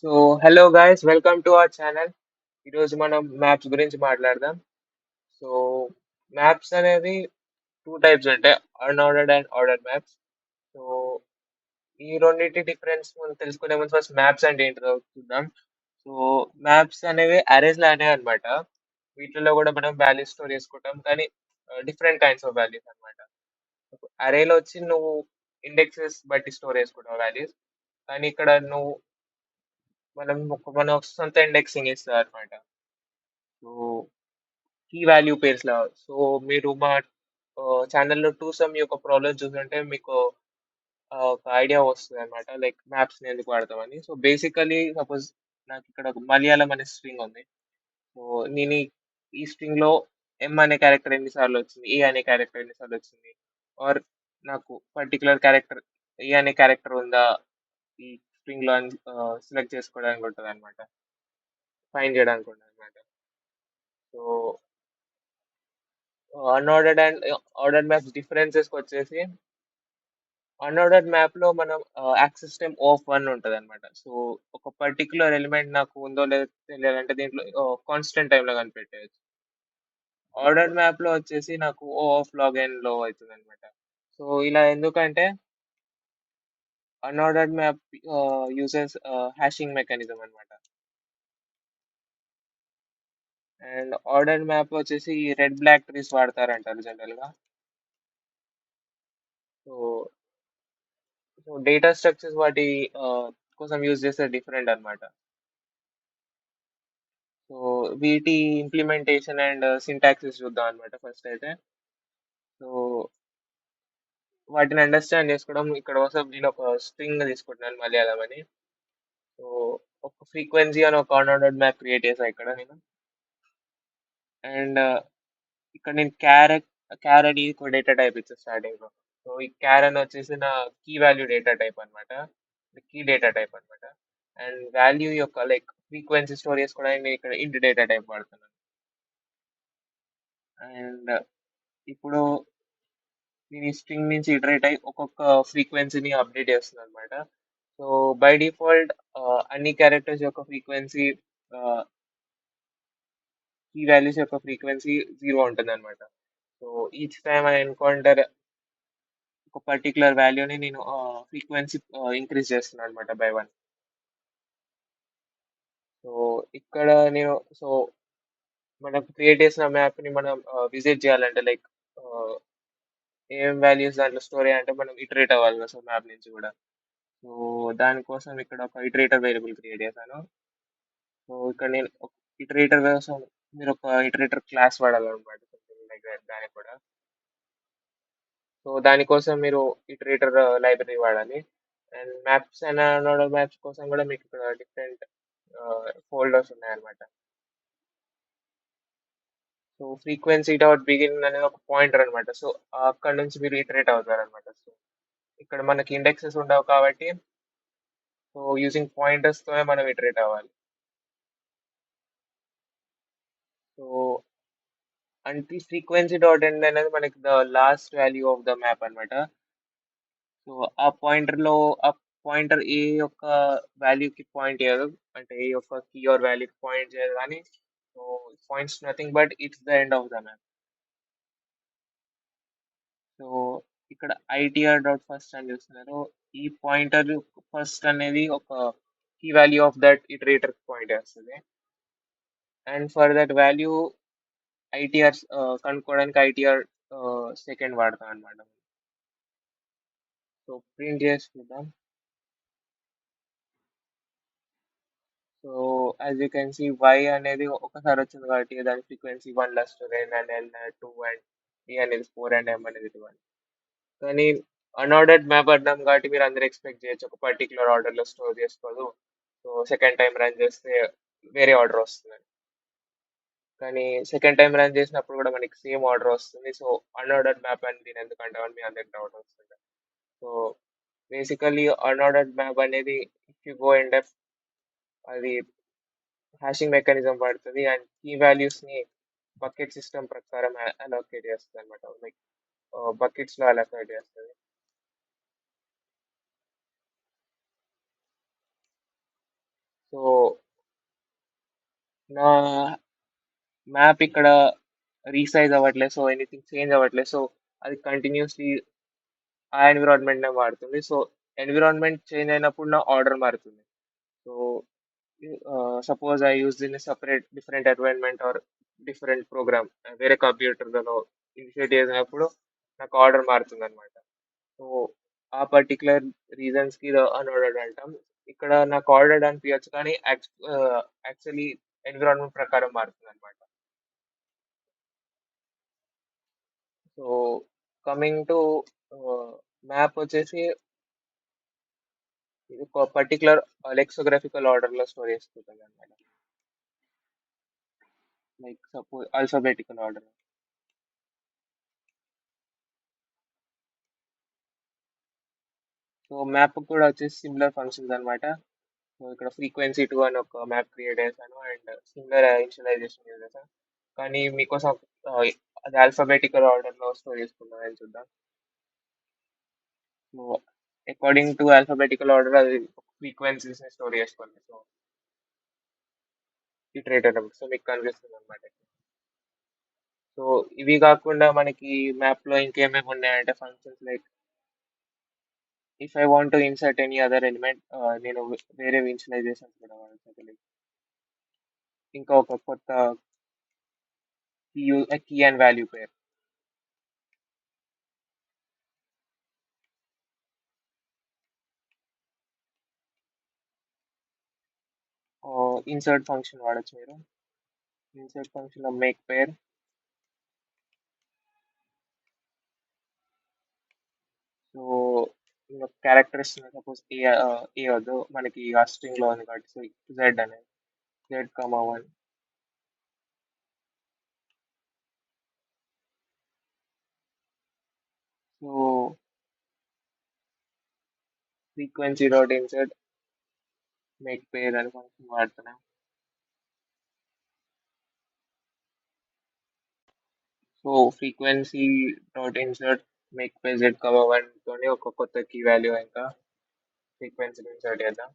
So hello guys, welcome to our channel. ఈరోజు మనం maps గురించి మాట్లాడదాం. సో మ్యాప్స్ అనేది టూ టైప్స్ ఉంటాయి, unordered and ordered maps. So ఈ రెండింటి డిఫరెన్స్ మనం తెలుసుకునే ముందు ఫస్ట్ మ్యాప్స్ అంటే ఏంటో చూద్దాం. సో మ్యాప్స్ అనేవి అరేస్ లానే అన్నమాట. వీటిలో కూడా మనం వాల్యూస్ స్టోర్ చేసుకుంటాం, కానీ డిఫరెంట్ కైండ్స్ ఆఫ్ వాల్యూస్ అన్నమాట. అరేలో వచ్చి నువ్వు ఇండెక్సెస్ బట్టి స్టోర్ చేసుకుంటావు వాల్యూస్, కానీ ఇక్కడ నువ్వు మన సొంత ఇండెక్సింగ్ ఇస్తుంది అనమాట. సో కీ వాల్యూ పేర్స్ లా. సో మీరు మా ఛానల్లో టూ సమ్ యొక్క ప్రాబ్లమ్ చూసుంటే మీకు ఒక ఐడియా వస్తుంది అనమాట, లైక్ మ్యాప్స్ ని ఎందుకు వాడతామని. సో బేసికలీ సపోజ్ నాకు ఇక్కడ ఒక మలయాళం అనే స్ట్రింగ్ ఉంది. సో నేను ఈ స్ట్రింగ్ లో ఎం అనే క్యారెక్టర్ ఎన్నిసార్లు వచ్చింది, ఏ అనే క్యారెక్టర్ ఎన్నిసార్లు వచ్చింది, ఆర్ నాకు పర్టికులర్ క్యారెక్టర్ ఏ అనే క్యారెక్టర్ ఉందా ఈ స్ట్రింగ్ లో సెలెక్ట్ చేసుకోవడానికి ఉంటుంది అనమాట, ఫైండ్ చేయడానికి ఉంటుంది అనమాట. So unordered and ordered maps differences వచ్చేసి, అన్ఆర్డర్డ్ మ్యాప్ లో మనం యాక్సెస్ టైం ఆఫ్ 1 ఉంటది అనమాట. సో ఒక పర్టికులర్ ఎలిమెంట్ నాకు ఉందో లేదో తెలియాలంటే దీంట్లో కాన్స్టెంట్ టైం లో కనిపెట్టేయచ్చు. ఆర్డర్డ్ మ్యాప్ లో వచ్చేసి నాకు ఓ ఆఫ్ లాగ్ అండ్ లో అవుతుంది అనమాట. సో ఇలా ఎందుకంటే unordered map uses hashing mechanism అన్నమాట. అండ్ ఆర్డర్డ్ మ్యాప్ వచ్చేసి రెడ్ బ్లాక్ ట్రీస్ వాడతారంటారు జనరల్ గా. సో సో డేటా స్ట్రక్చర్స్ వాటి కోసం యూజ్ చేస్తే డిఫరెంట్ అన్నమాట. సో వీటి ఇంప్లిమెంటేషన్ అండ్ సింటాక్సెస్ చూద్దాం అనమాట ఫస్ట్ అయితే. సో వాటిని అండర్స్టాండ్ చేసుకోవడం, ఇక్కడ కోసం నేను ఒక స్ట్రింగ్ తీసుకుంటున్నాను మలయాళం అని. సో ఒక ఫ్రీక్వెన్సీ అని ఒక అన్ఆర్డర్డ్ మ్యాప్ క్రియేట్ చేశాను ఇక్కడ నేను. అండ్ ఇక్కడ నేను క్యార్ అని ఒక డేటా టైప్ ఇచ్చాను స్టార్టింగ్ లో. సో ఈ క్యార్ అని వచ్చేసి నా కీ వాల్యూ డేటా టైప్ అనమాట, కీ డేటా టైప్ అనమాట. అండ్ వాల్యూ యొక్క లైక్ ఫ్రీక్వెన్సీ స్టోర్ చేసుకోవడానికి నేను ఇక్కడ ఇంట్ డేటా టైప్ వాడుతున్నాను. అండ్ ఇప్పుడు నేను ఈ స్ట్రింగ్ నుంచి ఇటరేట్ అయ్యి ఒక్కొక్క ఫ్రీక్వెన్సీని అప్డేట్ చేస్తుంది అనమాట. సో బై డిఫాల్ట్ అన్ని క్యారెక్టర్స్ యొక్క ఫ్రీక్వెన్సీ, కీ వాల్యూస్ యొక్క ఫ్రీక్వెన్సీ 0 ఉంటుంది అనమాట. So each time I encounter ఒక పర్టికులర్ వాల్యూని నేను ఫ్రీక్వెన్సీ ఇంక్రీజ్ చేస్తున్నాను అనమాట బై 1. సో ఇక్కడ నేను మనం క్రియేట్ చేసిన మ్యాప్ ని మనం విజిట్ చేయాలంటే లైక్ ఏం వాల్యూస్ దాంట్లో స్టోర్ అయ్యాలంటే మనం ఇటరేట్ అవ్వాలి కదా, సో మ్యాప్ నుంచి కూడా. సో దానికోసం ఇక్కడ ఒక ఇటరేటర్ వేరియబుల్ క్రియేట్ చేశాను. సో ఇక్కడ నేను ఇటరేటర్ కోసం మీరు ఒక ఇటరేటర్ క్లాస్ వాడాలన్నమాట, లైక్ దానికి కూడా. సో దానికోసం మీరు ఇటరేటర్ లైబ్రరీ వాడాలి. And maps and nodal maps కోసం కూడా మీకు ఇక్కడ డిఫరెంట్ ఫోల్డర్స్ ఉన్నాయన్నమాట. సో ఫ్రీక్వెన్సీ డాట్ బిగిన్ అనేది ఒక పాయింటర్ అనమాట. సో అక్కడ నుంచి మీరు ఇటరేట్ అవుతారు అనమాట. సో ఇక్కడ మనకి ఇండెక్సెస్ ఉండవు కాబట్టి, సో యూజింగ్ పాయింటర్స్ తోనే మనం ఇటరేట్ అవ్వాలి. So until frequency dot end అనేది మనకి the last value of the map అన్నమాట. సో ఆ పాయింటర్ ఏ యొక్క వాల్యూకి పాయింట్ చేయదు, అంటే ఏ యొక్క కీ ఆర్ వాల్యూకి పాయింట్ చేయదు కానీ, so points nothing but it's the end of the map. So ఇక్కడ ఐటీఆర్ డాట్ ఫస్ట్ అని చూస్తున్నారు. ఈ పాయింటర్ ఫస్ట్ అనేది ఒక key value of that iterator point చేస్తుంది. And for that value ITR కనుక్కోవడానికి ఐటీఆర్ సెకండ్ వాడతాం అనమాట. సో ప్రింట్ చేసి చూద్దాం. So as you can see Y అనేది ఒకసారి వచ్చింది కాబట్టి దాని ఫ్రీక్వెన్సీ 1 లా స్టోర్ అయింది, అండ్ ఎల్ 2 అండ్ ఈ అనేది 4 అండ్ ఎం అనేది 2 అని. కానీ అన్ఆర్డర్డ్ మ్యాప్ అడ్డాం కాబట్టి మీరు అందరు ఎక్స్పెక్ట్ చేయొచ్చు ఒక పర్టికులర్ ఆర్డర్ లో స్టోర్ చేసుకోదు, సో సెకండ్ టైం రన్ చేస్తే వేరే ఆర్డర్ వస్తుంది. కానీ సెకండ్ టైం రన్ చేసినప్పుడు కూడా మనకి సేమ్ ఆర్డర్ వస్తుంది. సో అన్ఆర్డర్డ్ మ్యాప్ అని దీని ఎందుకంటామని మీ అందరికి డౌట్ వస్తుంది. సో బేసికలీ అన్ఆర్డర్డ్ మ్యాప్ అనేది ఇఫ్ యూ గో అండ్ అది హ్యాషింగ్ మెకానిజం వాడుతుంది అండ్ కీ వాల్యూస్ ని బకెట్ సిస్టమ్ ప్రకారం అలోకేట్ చేస్తుంది అనమాట, లైక్ బకెట్స్ లో అలోకేట్ చేస్తుంది. సో నా మ్యాప్ ఇక్కడ రీసైజ్ అవ్వట్లేదు. సో ఎనీథింగ్ చేంజ్ అవ్వట్లేదు. సో అది కంటిన్యూస్లీ ఆ ఎన్విరాన్మెంట్ నే వాడుతుంది. సో ఎన్విరాన్మెంట్ చేంజ్ అయినప్పుడు నా ఆర్డర్ మారుతుంది. So suppose I use in separate different environment or different program వేరే కంప్యూటర్లలో ఇనిషియేట్ చేసినప్పుడు నాకు ఆర్డర్ మారుతుంది అనమాట. సో ఆ పర్టికులర్ రీజన్స్ కి అన్ఆర్డర్డ్ అంటాం. ఇక్కడ నాకు ఆర్డర్డ్ అనిపించచ్చు కానీ యాక్చువల్లీ ఎన్విరాన్మెంట్ ప్రకారం మారుతుంది అనమాట. సో కమింగ్ టు మ్యాప్ వచ్చేసి ఇది ఒక పర్టికులర్ లెక్సోగ్రఫికల్ ఆర్డర్ లో స్టోర్ చేసుకుంటుంది అనమాట. Like suppose alphabetical order. So map కూడా వచ్చేసి సిమిలర్ ఫంక్షన్స్ అనమాట. సో ఇక్కడ ఫ్రీక్వెన్సీ టూ అని ఒక మ్యాప్ క్రియేట్ చేశాను అండ్ సిమిలర్ ఇనిషియలైజేషన్ యూజ్ చేశాను. కానీ మీకోసం ఆ, అది ఆల్ఫాబెటికల్ ఆర్డర్ లో స్టోర్ చేసుకున్నాను అని చూద్దాం. So according to alphabetical order అది ఫ్రీక్వెన్సీస్ ని స్టోర్ చేసుకోండి. సో ఇటరేటర్ సో మీకు కనిపిస్తుంది అనమాట. సో ఇవి కాకుండా మనకి మ్యాప్ లో ఇంకేమేమి ఉన్నాయంటే functions like if I want to insert any other element నేను వేరే ఇనిషియలైజేషన్స్ కూడా వాడచ్చు. Like ఇంకా ఒక కొత్త key and value pair insert function వాడచ్చు మీరు. ఇన్సర్ట్ ఫంక్షన్ లో make pair. So characters suppose A వద్దు మనకి ఆ స్ట్రింగ్ లో ఉంది కాబట్టి సో జెడ్ అనేది Z comma one. So frequency dot insert make pair అనే ఫంక్షన్ వాడుతున్నాం. So frequency dot insert make pair Z comma one తోని ఒక కొత్త కీ వాల్యూ ఇంకా ఫ్రీక్వెన్సీ ఇన్సర్ట్ చేద్దాం.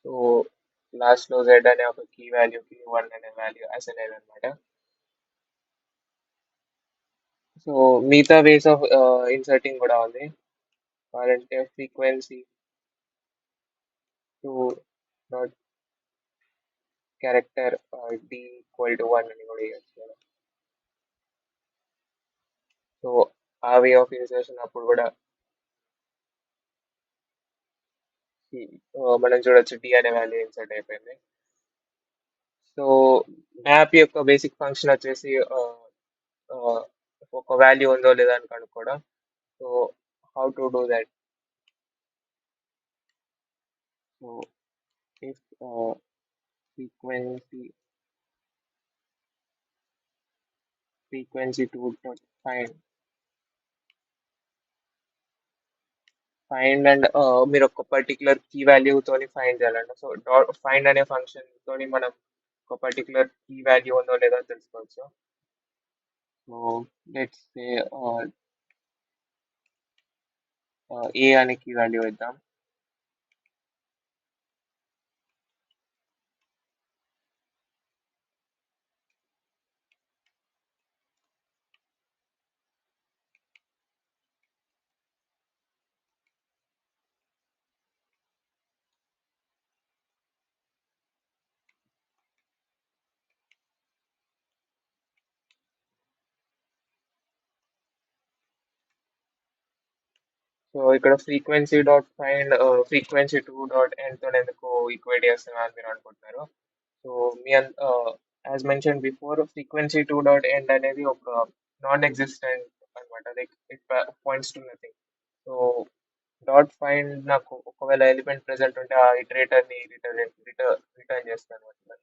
సో లాస్ట్ లో జెడ్ అనే ఒక కీ వాల్యూకి వన్ అనే వాల్యూ అసైన్ అయ్యింది అనమాట. సో మిగతా వేస్ ఆఫ్ ఇన్సర్టింగ్ కూడా ఉంది. కావాలంటే frequency two dot character d equal to one అని కూడా ఇవ్వచ్చు కదా. సో ఆ వే ఆఫ్ ఇన్సర్షన్ అప్పుడు కూడా మనం చూడొచ్చు డి అనే వాల్యూ ఇన్సర్ట్ అయిపోయింది. సో మ్యాప్ యొక్క బేసిక్ ఫంక్షన్ వచ్చేసి ఒక వాల్యూ ఉందో లేదా అని కనుక్కోవడం. So how to do that. So if frequency frequency to find find and మీరు ఒక పర్టికులర్ కీ వాల్యూ తోని ఫైండ్ చేయాలంట. సో డాట్ ఫైండ్ అనే ఫంక్షన్ తోని మనం ఒక పర్టికులర్ కీ వాల్యూ ఉందో లేదో తెలుసుకోవచ్చు. సో లెట్స్ సే ఏ అనే కీ వాల్యూ ఇద్దాం. సో ఇక్కడ frequency dot find frequency two dot end తో ఎందుకు ఈక్వేట్ చేస్తున్నా అని మీరు అనుకుంటున్నారు. So me as mention before frequency two dot end అనేది ఒక నాన్ ఎగ్జిస్టెంట్ అనమాట. Like it points to nothing. So dot find నాకు ఒకవేళ ఎలిమెంట్ ప్రెసెంట్ ఉంటే ఆ ఇటరేటర్ ని రిటర్న్ చేస్తాను అనమాట.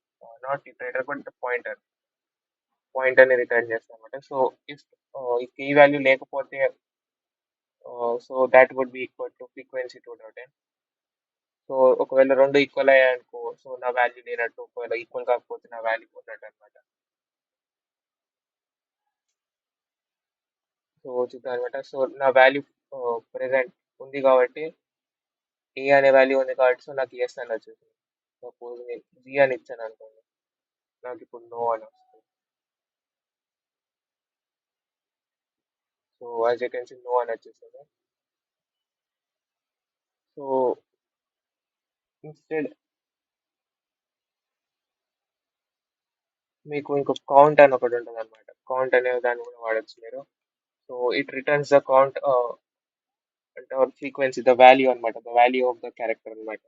నాట్ ఇటరేటర్ బట్ పాయింటర్ ని రిటర్న్ చేస్తాను అనమాట. సో ఇఫ్ ఈ కీ వాల్యూ లేకపోతే so that would be equal to frequency two dot n. So ఒకవేళ రెండు ఈక్వల్ అయ్యాయనుకో సో నా వాల్యూ లేనట్టు, ఒకవేళ ఈక్వల్ కాకపోతే నా వాల్యూ ఉన్నట్టు అనమాట. సో చూద్దాం అనమాట. సో నా వాల్యూ ప్రెసెంట్ ఉంది కాబట్టి ఏ అనే వాల్యూ ఉంది కాబట్టి సో నాకు ఎస్ అని వచ్చేసింది. సపోజ్ నేను జీ అని ఇచ్చాను అనుకోండి, నాకు ఇప్పుడు నో అని వస్తుంది. So as you can see no అని వచ్చేసింది. సో ఇన్స్టెడ్ మీకు ఇంకొక కౌంట్ అని ఒకటి ఉంటుంది అనమాట. కౌంట్ అనే దాన్ని కూడా వాడచ్చు మీరు. So it returns the count అంటే ఫ్రీక్వెన్సీ ద వాల్యూ అనమాట, the value of the character అనమాట.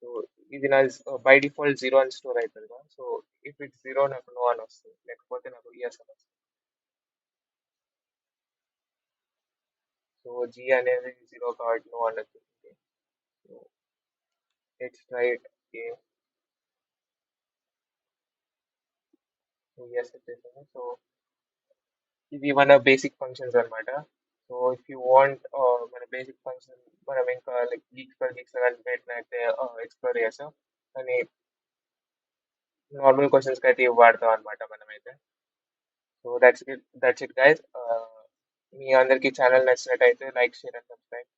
సో ఇది నా బై డిఫాల్ట్ జీరో అని స్టోర్ అవుతుంది కదా. సో ఇఫ్ ఇట్స్ జీరో నాకు నో అని వస్తుంది, లేకపోతే నాకు ఎస్ అని వస్తుంది. సో జీ అనేది జీరో కాబట్టి నో అని వచ్చింది. So let's try it. Yes వచ్చేసింది. సో ఇవి మన బేసిక్ ఫంక్షన్స్ అన్నమాట. సో ఇఫ్ యూ వాంట్ మన బేసిక్ ఫంక్షన్ మనం ఇంకా లైక్ గీక్స్ ఫర్ గీక్స్ కానీ పెట్టినైతే ఎక్స్ప్లోర్ చేస్తాం. కానీ నార్మల్ క్వశ్చన్స్కి అయితే ఇవి వాడతాం అనమాట మనమైతే. So that's it guys. మీ అందరికీ ఛానల్ నచ్చినట్టయితే లైక్, షేర్ అండ్ సబ్స్క్రైబ్.